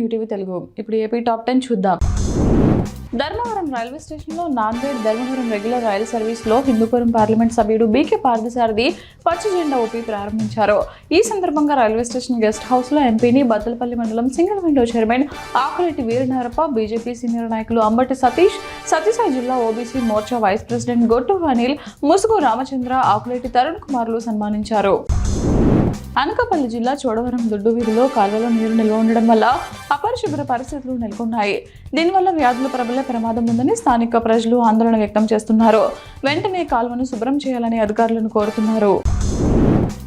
New TV Telugu. ఇప్పుడు AP top 10 చూద్దాం. Dharmavaram railway స్టేషన్లో నాందేడ్ ధర్మవరం రెగ్యులర్ రైలు సర్వీస్లో హిందూపురం పార్లమెంట్ సభ్యుడు బీకే పార్థసారథి పచ్చి జెండా ఊపి ప్రారంభించారు. ఈ సందర్భంగా రైల్వే స్టేషన్ గెస్ట్ హౌస్ లో ఎంపీని బద్దలపల్లి మండలం single window chairman Akuletti Veeranarappa, BJP senior నాయకులు అంబటి సతీష్, సత్యసాయి జిల్లా OBC Morcha vice president Gottu Anil, Musugu Ramachandra, ఆకులెట్టి Tarun కుమార్లు సన్మానించారు. అనకాపల్లి జిల్లా చోడవరం దుడ్డు వీధిలో కాలువలో నీరు నిల్వ ఉండడం వల్ల అపరిశుభ్ర పరిస్థితులు నెలకొన్నాయి. దీనివల్ల వ్యాధుల ప్రబలే ప్రమాదం ఉందని స్థానిక ప్రజలు ఆందోళన వ్యక్తం చేస్తున్నారు. వెంటనే కాలువను శుభ్రం చేయాలని అధికారులను కోరుతున్నారు.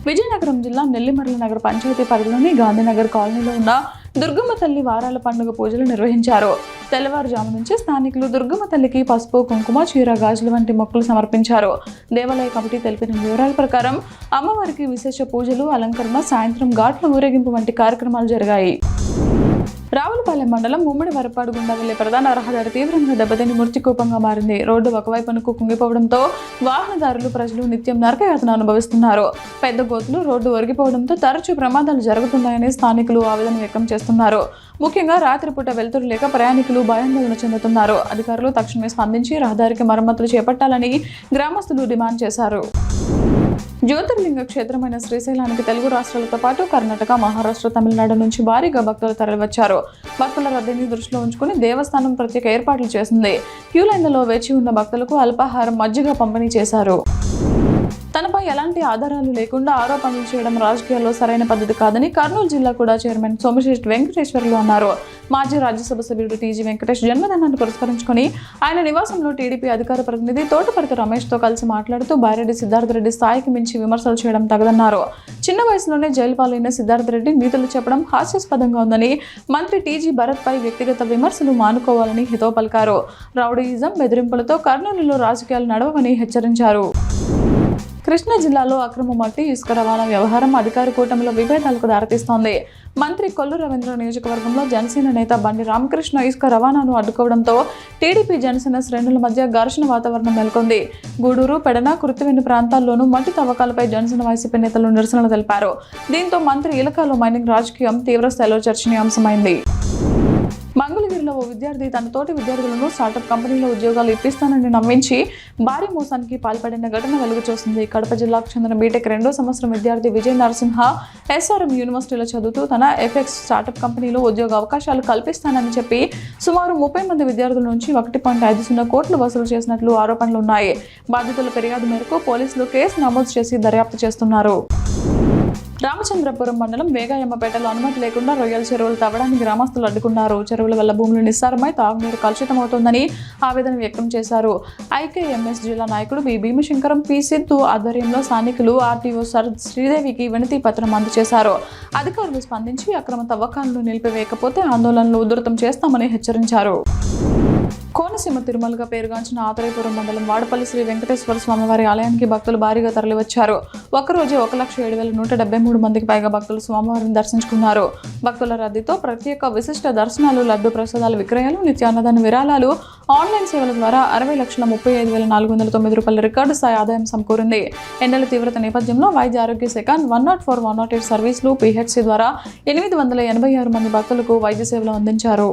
విజయనగరం జిల్లా నెల్లిమర్ల నగర పంచాయతీ పరిధిలోని గాంధీనగర్ కాలనీలో ఉన్న దుర్గమ్మ తల్లి వారాల పండుగ పూజలు నిర్వహించారు. తెల్లవారుజాము నుంచి స్థానికులు దుర్గమ్మ తల్లికి పసుపు, కుంకుమ, చీర, గాజులు వంటి మొక్కులు సమర్పించారు. దేవాలయ కమిటీ తెలిపిన వివరాల ప్రకారం అమ్మవారికి విశేష పూజలు, అలంకరణ, సాయంత్రం ఘాట్ల ఊరేగింపు వంటి కార్యక్రమాలు జరిగాయి. రావులపాలెం మండలం ముమ్మడి వరపాడు గుండా వెళ్లే ప్రధాన రహదారి తీవ్రంగా దెబ్బతిని మృత్యుకూపంగా మారింది. రోడ్డు ఒకవైపునకు కుంగిపోవడంతో వాహనదారులు, ప్రజలు నిత్యం నరకయాతన అనుభవిస్తున్నారు. పెద్ద గోతులు, రోడ్డు ఒరిగిపోవడంతో తరచూ ప్రమాదాలు జరుగుతున్నాయని స్థానికులు ఆవేదన వ్యక్తం చేస్తున్నారు. ముఖ్యంగా రాత్రిపూట వెలుతురు లేక ప్రయాణికులు భయాందోళన చెందుతున్నారు. అధికారులు తక్షణమే స్పందించి రహదారికి మరమ్మతులు చేపట్టాలని గ్రామస్తులు డిమాండ్ చేశారు. జ్యోతిర్లింగ క్షేత్రమైన శ్రీశైలానికి తెలుగు రాష్ట్రాలతో పాటు కర్ణాటక, మహారాష్ట్ర, తమిళనాడు నుంచి భారీగా భక్తులు తరలివచ్చారు. భక్తుల రద్దీని దృష్టిలో ఉంచుకుని దేవస్థానం ప్రత్యేక ఏర్పాట్లు చేసింది. క్యూలైన్లలో వేచి ఉన్న భక్తులకు అల్పాహారం, మజ్జిగ పంపిణీ చేశారు. తనపై ఎలాంటి ఆధారాలు లేకుండా ఆరోపణలు చేయడం రాజకీయాల్లో సరైన పద్ధతి కాదని కర్నూలు జిల్లా కూడా చైర్మన్ సోమశేష్ వెంకటేశ్వర్లు అన్నారు. మాజీ రాజ్యసభ సభ్యుడు టీజీ వెంకటేష్ జన్మదినాన్ని పురస్కరించుకుని ఆయన నివాసంలో టీడీపీ అధికార ప్రతినిధి తోటపర్తి రమేష్తో కలిసి మాట్లాడుతూ బారెడ్డి సిద్ధార్థరెడ్డి స్థాయికి మించి విమర్శలు చేయడం తగదన్నారు. చిన్న వయసులోనే జైలు పాలైన సిద్ధార్థరెడ్డి నీతులు చెప్పడం హాస్యాస్పదంగా ఉందని మంత్రి టీజీ భరత్పై వ్యక్తిగత విమర్శలు మానుకోవాలని హితవు పలికారు. రౌడీయిజం, బెదిరింపులతో కర్నూలులో రాజకీయాలు నడవవని హెచ్చరించారు. కృష్ణా జిల్లాలో అక్రమ మట్టి, ఇసుక రవాణా వ్యవహారం అధికార కూటమిలో విభేదాలకు దారితీస్తోంది. మంత్రి కొల్లు రవీంద్ర నియోజకవర్గంలో జనసేన నేత బండి రామకృష్ణ ఇసుక రవాణాను అడ్డుకోవడంతో టీడీపీ, జనసేన శ్రేణుల మధ్య ఘర్షణ వాతావరణం నెలకొంది. గూడూరు, పెడన, కృత్తివెన్ను ప్రాంతాల్లోనూ మట్టి తవ్వకాలపై జనసేన వైసీపీ నేతలు నిరసనలు తెలిపారు. దీంతో మంత్రి ఇలకాలో మైనింగ్ రాజకీయం తీవ్ర స్థాయిలో చర్చనీయాంశమైంది. మంగళగిరిలో ఓ విద్యార్థి తన తోటి విద్యార్థులను స్టార్టప్ కంపెనీలో ఉద్యోగాలు ఇప్పిస్తానని నమ్మించి భారీ మోసానికి పాల్పడిన ఘటన వెలుగు చూసింది. కడప జిల్లాకు చెందిన బీటెక్ 2వ సంవత్సరం విద్యార్థి విజయ్ నరసింహ ఎస్ఆర్ఎం యూనివర్సిటీలో చదువుతూ తన ఎఫెక్స్ స్టార్టప్ కంపెనీలో ఉద్యోగ అవకాశాలు కల్పిస్తానని చెప్పి సుమారు 30 మంది విద్యార్థుల నుంచి 1.50 కోట్లు వసూలు చేసినట్లు ఆరోపణలు ఉన్నాయి. బాధితుల ఫిర్యాదు మేరకు పోలీసులు కేసు నమోదు చేసి దర్యాప్తు చేస్తున్నారు. రామచంద్రపురం మండలం వేగాయమ్మపేటలో అనుమతి లేకుండా రొయ్యల చెరువులు తవ్వడానికి గ్రామస్తులు అడ్డుకున్నారు. చెరువుల వల్ల భూములు నిస్సారమై తాగునీరు కలుషితమవుతోందని ఆవేదన వ్యక్తం చేశారు. ఐకేఎంఎస్ జిల్లా నాయకుడు బి భీమశంకరం, పి సిద్ధు ఆధ్వర్యంలో స్థానికులు ఆర్టీఓ సర్ శ్రీదేవికి వినతి పత్రం అందజేశారు. అధికారులు స్పందించి అక్రమ తవ్వకాలను నిలిపివేయకపోతే ఆందోళనలు ఉధృతం చేస్తామని హెచ్చరించారు. కోనసీమ తిరుమలగా పేరుగాంచిన ఆత్రేయపురం మండలం వాడపల్లి శ్రీ వెంకటేశ్వర స్వామివారి ఆలయానికి భక్తులు భారీగా తరలివచ్చారు. ఒక్కరోజే 1,07,173 మందికి పైగా భక్తులు స్వామివారిని దర్శించుకున్నారు. భక్తుల రద్దీతో ప్రత్యేక విశిష్ట దర్శనాలు, లడ్డు ప్రసాదాల విక్రయాలు, నిత్యాన్నదాన విరాళాలు, ఆన్లైన్ సేవల ద్వారా 60,35,409 రికార్డు స్థాయి ఆదాయం సమకూరింది. ఎండల తీవ్రత నేపథ్యంలో వైద్య ఆరోగ్య శాఖ 104, 108 సర్వీసులు, పిహెచ్సి ద్వారా 886 మంది భక్తులకు వైద్య సేవలు అందించారు.